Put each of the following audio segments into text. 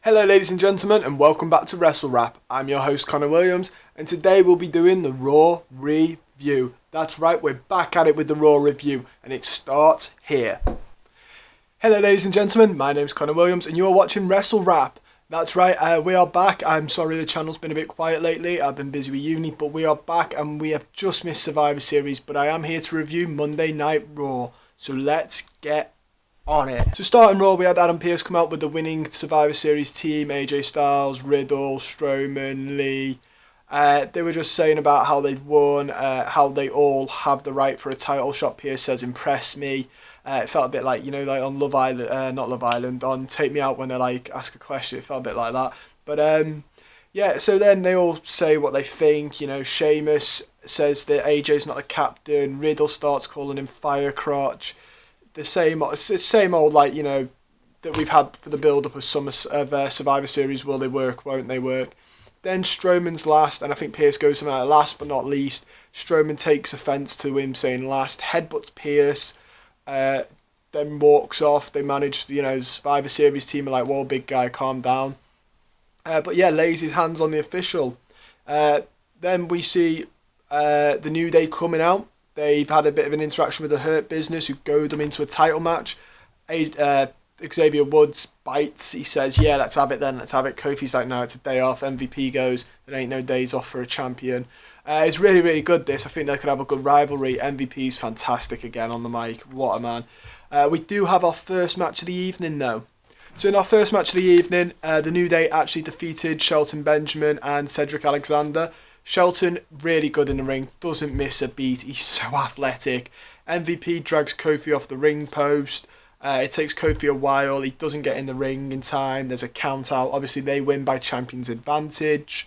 Hello ladies and gentlemen, and welcome back to Wrestle Rap. I'm your host Connor Williams, and today we'll be doing the Raw review. That's right, we're back at it with the Raw review, and it starts here. Hello ladies and gentlemen, my name's Connor Williams, and you are watching Wrestle Rap. That's right, we are back. I'm sorry the channel's been a bit quiet lately, I've been busy with uni, but we are back and we have just missed Survivor Series, but I am here to review Monday Night Raw. So let's get on it. So starting Raw, we had Adam Pearce come out with the winning Survivor Series team, AJ Styles, Riddle, Strowman, Lee. They were just saying about how they'd won, how they all have the right for a title shot. Pearce says, impress me. It felt a bit like, like on Love Island, not Love Island, on Take Me Out when they ask a question. It felt a bit like that. But yeah, so then they all say what they think. Sheamus says that AJ's not the captain. Riddle starts calling him Firecrotch. It's the same old that we've had for the build up of Survivor Series. Will they work? Won't they work? Then Strowman's last, and I think Pearce goes from last but not least. Strowman takes offence to him saying last, headbutts Pearce, then walks off. They manage, the Survivor Series team are like, whoa, big guy, calm down. But yeah, lays his hands on the official. Then we see the New Day coming out. They've had a bit of an interaction with the Hurt Business, who goad them into a title match. Xavier Woods bites. He says, yeah, let's have it then, let's have it. Kofi's like, no, it's a day off. MVP goes, there ain't no days off for a champion. It's really, really good, this. I think they could have a good rivalry. MVP's fantastic again on the mic. What a man. We do have our first match of the evening, though. So in our first match of the evening, the New Day actually defeated Shelton Benjamin and Cedric Alexander. Shelton, really good in the ring, doesn't miss a beat, he's so athletic. MVP drags Kofi off the ring post. It takes Kofi a while, he doesn't get in the ring in time, there's a count out. Obviously they win by champion's advantage.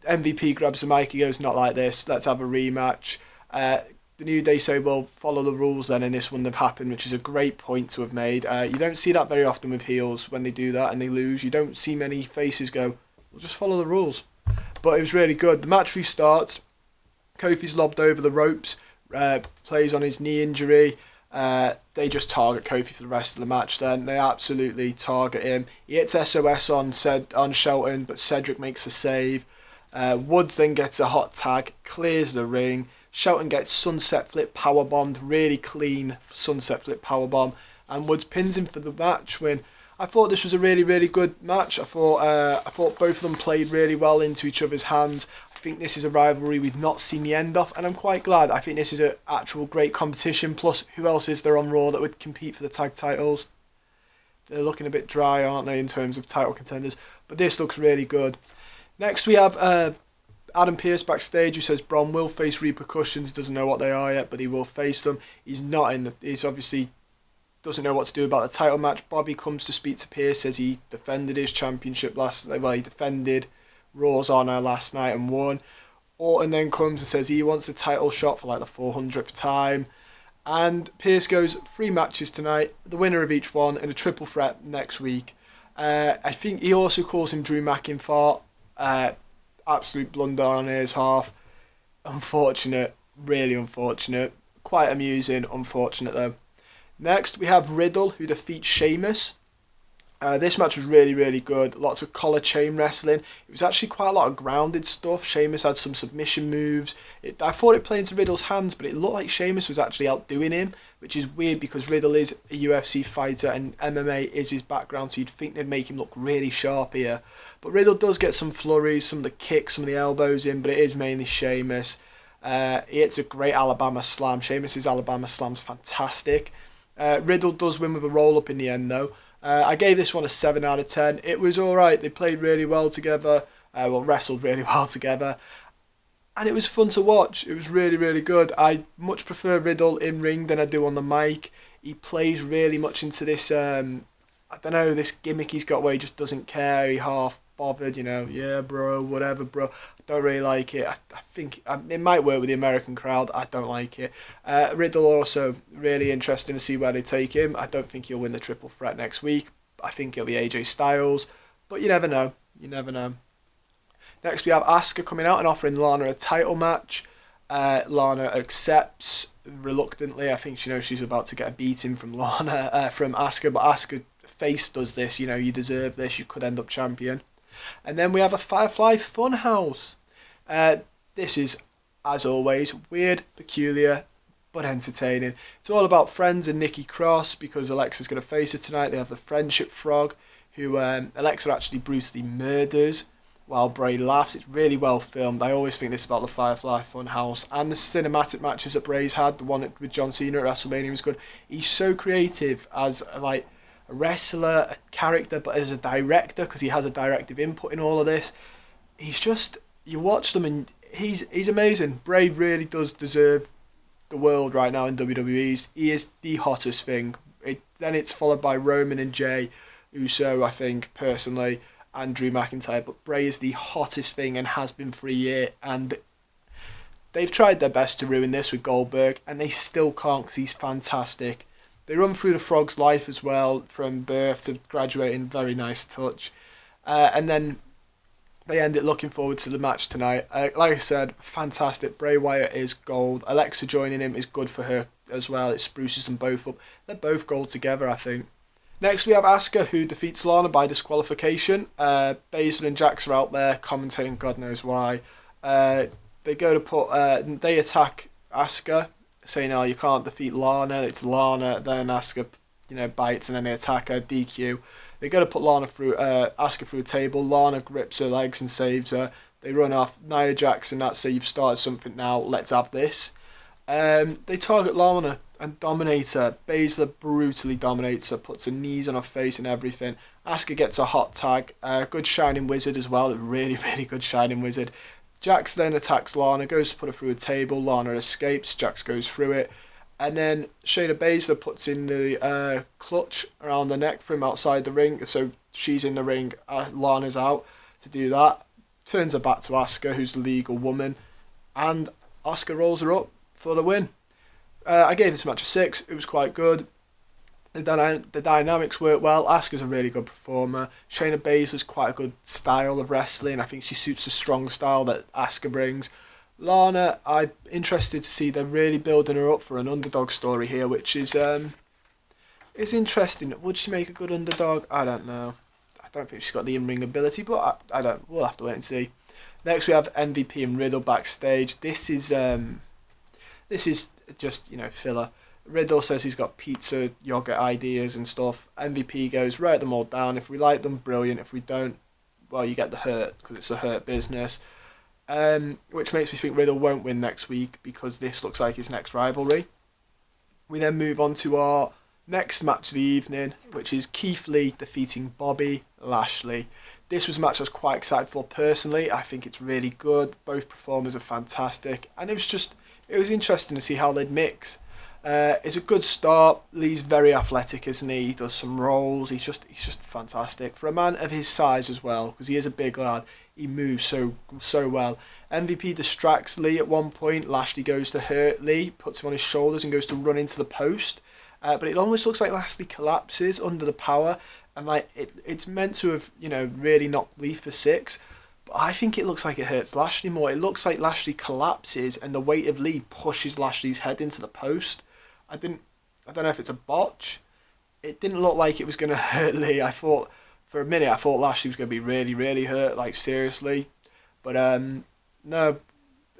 MVP grabs the mic, he goes, not like this, let's have a rematch. The New Day say, well, follow the rules then, and this wouldn't have happened, which is a great point to have made. You don't see that very often with heels when they do that and they lose. You don't see many faces go, well, just follow the rules. But it was really good. The match restarts. Kofi's lobbed over the ropes, plays on his knee injury. They just target Kofi for the rest of the match then. They absolutely target him. He hits SOS on Shelton, but Cedric makes a save. Woods then gets a hot tag, clears the ring. Shelton gets sunset flip powerbombed, really clean sunset flip powerbomb. And Woods pins him for the match win. I thought this was a really, really good match. I thought both of them played really well into each other's hands. I think this is a rivalry we've not seen the end of, and I'm quite glad. I think this is an actual great competition. Plus, who else is there on Raw that would compete for the tag titles? They're looking a bit dry, aren't they, in terms of title contenders? But this looks really good. Next, we have Adam Pearce backstage, who says Braun will face repercussions. Doesn't know what they are yet, but he will face them. He's obviously doesn't know what to do about the title match. Bobby comes to speak to Pearce, says he defended his championship he defended Raw's honour last night and won. Orton then comes and says he wants a title shot for the 400th time. And Pearce goes, 3 matches tonight, the winner of each one, and a triple threat next week. I think he also calls him Drew McIntyre. Absolute blunder on his half. Unfortunate, really unfortunate. Quite amusing, unfortunate though. Next, we have Riddle, who defeats Sheamus. This match was really, really good. Lots of collar chain wrestling. It was actually quite a lot of grounded stuff. Sheamus had some submission moves. I thought it played into Riddle's hands, but it looked like Sheamus was actually outdoing him, which is weird because Riddle is a UFC fighter and MMA is his background, so you'd think they'd make him look really sharp here. But Riddle does get some flurries, some of the kicks, some of the elbows in, but it is mainly Sheamus. He hits a great Alabama slam. Sheamus's Alabama slam's fantastic. Riddle does win with a roll-up in the end, though. I gave this one a 7 out of 10. It was alright. They played really well together. Wrestled really well together. And it was fun to watch. It was really, really good. I much prefer Riddle in ring than I do on the mic. He plays really much into this, this gimmick he's got where he just doesn't care. He half bothered, yeah, bro, whatever, bro. I don't really like it. I think it might work with the American crowd. I don't like it. Riddle also really interesting to see where they take him. I don't think he'll win the triple threat next week. I think it'll be AJ Styles, but you never know. You never know. Next, we have Asuka coming out and offering Lana a title match. Lana accepts reluctantly. I think she knows she's about to get a beating from Asuka, but Asuka face does this, you deserve this, you could end up champion. And then we have a Firefly Funhouse. This is, as always, weird, peculiar, but entertaining. It's all about Friends and Nikki Cross, because Alexa's going to face her tonight. They have the Friendship Frog, who Alexa actually brutally murders while Bray laughs. It's really well filmed. I always think this about the Firefly Funhouse. And the cinematic matches that Bray's had, the one with John Cena at WrestleMania was good. He's so creative as a wrestler, a character, but as a director, because he has a directive input in all of this. He's just, you watch them and he's amazing. Bray really does deserve the world right now in WWE. He is the hottest thing. Then it's followed by Roman and Jay Uso, I think, personally, and Drew McIntyre. But Bray is the hottest thing and has been for a year. And they've tried their best to ruin this with Goldberg, and they still can't, because he's fantastic. They run through the Frog's life as well, from birth to graduating. Very nice touch. And then they end it looking forward to the match tonight. Like I said, fantastic. Bray Wyatt is gold. Alexa joining him is good for her as well. It spruces them both up. They're both gold together, I think. Next we have Asuka, who defeats Lana by disqualification. Baszler and Jax are out there commentating, God knows why. They go to put... they attack Asuka, saying, "Oh, you can't defeat Lana, it's Lana." Then Asuka, bites, and then they attack her, DQ. They go to put Asuka through a table. Lana grips her legs and saves her. They run off. Nia Jax and that say, "You've started something now, let's have this." They target Lana and dominate her. Baszler brutally dominates her, puts her knees on her face and everything. Asuka gets a hot tag. Good Shining Wizard as well, a really, really good Shining Wizard. Jax then attacks Lana, goes to put her through a table. Lana escapes, Jax goes through it. And then Shayna Baszler puts in the clutch around the neck from outside the ring. So she's in the ring, Lana's out to do that. Turns her back to Asuka, who's the legal woman. And Asuka rolls her up for the win. I gave this match a 6. It was quite good. The dynamics work well. Asuka's a really good performer. Shayna Baszler's quite a good style of wrestling. I think she suits the strong style that Asuka brings. Lana, I'm interested to see they're really building her up for an underdog story here, which is interesting. Would she make a good underdog? I don't know. I don't think she's got the in-ring ability, but I don't. We'll have to wait and see. Next we have MVP and Riddle backstage. This is just filler. Riddle says he's got pizza, yogurt ideas and stuff. MVP goes, "Write them all down. If we like them, brilliant. If we don't, well, you get the hurt, because it's a hurt business." Which makes me think Riddle won't win next week, because this looks like his next rivalry. We then move on to our next match of the evening, which is Keith Lee defeating Bobby Lashley. This was a match I was quite excited for personally. I think it's really good. Both performers are fantastic, and it was interesting to see how they'd mix. It's a good start. Lee's very athletic, isn't he? He does some rolls. He's just fantastic for a man of his size as well, because he is a big lad. He moves so well. MVP distracts Lee at one point. Lashley goes to hurt Lee, puts him on his shoulders and goes to run into the post. But it almost looks like Lashley collapses under the power, and it's meant to have really knocked Lee for 6. But I think it looks like it hurts Lashley more. It looks like Lashley collapses and the weight of Lee pushes Lashley's head into the post. I don't know if it's a botch. It didn't look like it was going to hurt Lee. For a minute I thought Lashley was going to be really, really hurt, like seriously. But no,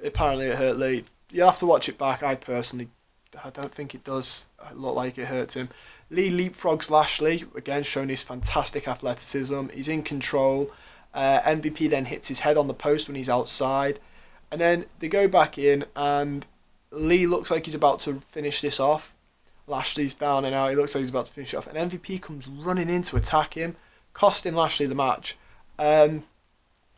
apparently it hurt Lee. You'll have to watch it back. I don't think it does look like it hurts him. Lee leapfrogs Lashley, again showing his fantastic athleticism. He's in control. MVP then hits his head on the post when he's outside. And then they go back in and Lee looks like he's about to finish this off. Lashley's down and out. He looks like he's about to finish it off. And MVP comes running in to attack him, costing Lashley the match. The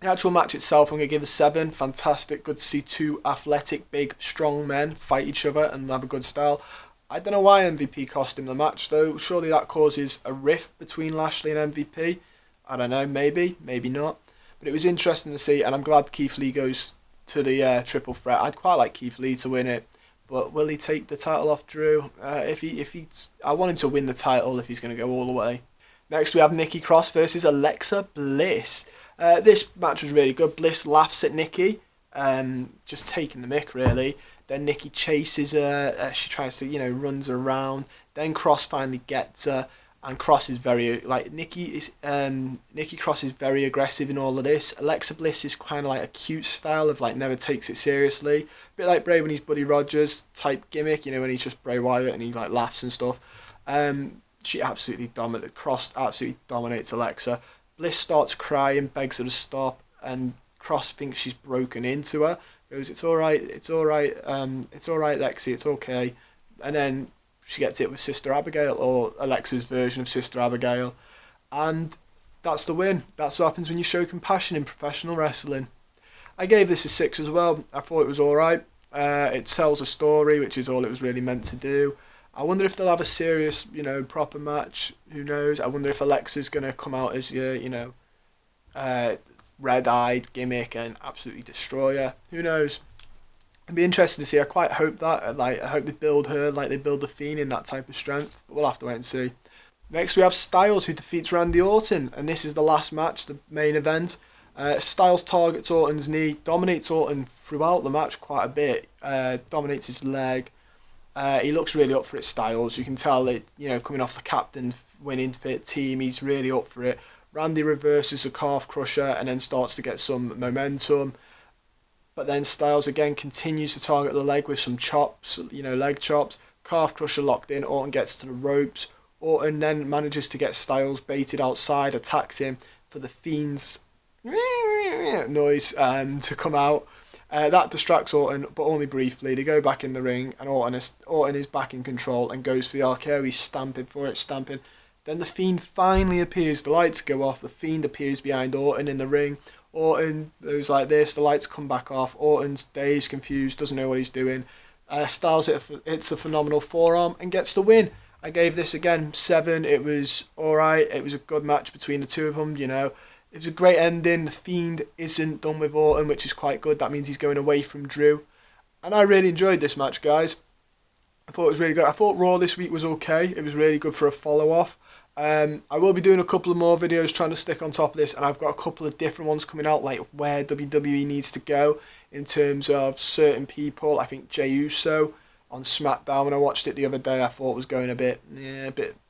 actual match itself, I'm going to give a 7. Fantastic. Good to see two athletic, big, strong men fight each other and have a good style. I don't know why MVP cost him the match, though. Surely that causes a rift between Lashley and MVP. I don't know. Maybe not. But it was interesting to see, and I'm glad Keith Lee goes to the triple threat. I'd quite like Keith Lee to win it, but will he take the title off Drew? I want him to win the title if he's going to go all the way. Next we have Nikki Cross versus Alexa Bliss. This match was really good. Bliss laughs at Nikki, just taking the mick really. Then Nikki chases her. She tries to runs around. Then Cross finally gets her, And Cross is very Nikki Cross is very aggressive in all of this. Alexa Bliss is kind of like a cute style of like never takes it seriously, a bit like Bray when he's Buddy Rogers type gimmick, when he's just Bray Wyatt and he like laughs and stuff. Cross absolutely dominates Alexa. Bliss starts crying, begs her to stop, and Cross thinks she's broken into her. Goes, it's all right, it's all right, Lexi, it's okay. And then she gets it with Sister Abigail, or Alexa's version of Sister Abigail, and that's the win. That's what happens when you show compassion in professional wrestling. I gave this a 6 as well. I thought it was all right. It tells a story, which is all it was really meant to do. I wonder if they'll have a serious, proper match. Who knows? I wonder if Alexa's going to come out as your, red-eyed gimmick and absolutely destroy her. Who knows? It'd be interesting to see. I quite hope that. I hope they build her like they build the Fiend in that type of strength. But we'll have to wait and see. Next we have Styles, who defeats Randy Orton, and this is the last match, the main event. Styles targets Orton's knee, dominates Orton throughout the match quite a bit. Dominates his leg. He looks really up for it, Styles. You can tell it, coming off the captain winning fit team, he's really up for it. Randy reverses a calf crusher and then starts to get some momentum. But then Styles again continues to target the leg with some chops, leg chops. Calf crusher locked in, Orton gets to the ropes. Orton then manages to get Styles baited outside, attacks him for the Fiend's noise to come out. That distracts Orton, but only briefly. They go back in the ring, and Orton is back in control and goes for the RKO. He's stamping for it, stamping. Then the Fiend finally appears. The lights go off. The Fiend appears behind Orton in the ring. Orton goes like this. The lights come back off. Orton's dazed, confused, doesn't know what he's doing. Styles hits a phenomenal forearm and gets the win. I gave this again 7. It was alright. It was a good match between the two of them, It was a great ending. The Fiend isn't done with Orton, which is quite good. That means he's going away from Drew. And I really enjoyed this match, guys. I thought it was really good. I thought Raw this week was okay. It was really good for a follow-off. I will be doing a couple of more videos trying to stick on top of this, and I've got a couple of different ones coming out, like where WWE needs to go in terms of certain people. I think Jey Uso on SmackDown, when I watched it the other day, I thought was going a bit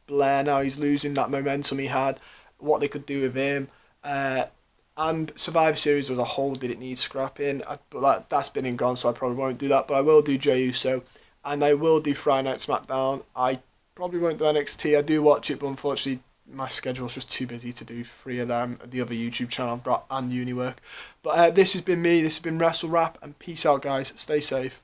blare now. He's losing that momentum he had, what they could do with him. And Survivor Series as a whole, did it need scrapping? But that's been and gone, so I probably won't do that. But I will do Jey Uso, and I will do Friday Night SmackDown. I probably won't do NXT. I do watch it, but unfortunately my schedule's just too busy to do 3 of them, the other YouTube channel I've got, and uni work. But this has been me. This has been Wrestle Rap, and peace out, guys. Stay safe.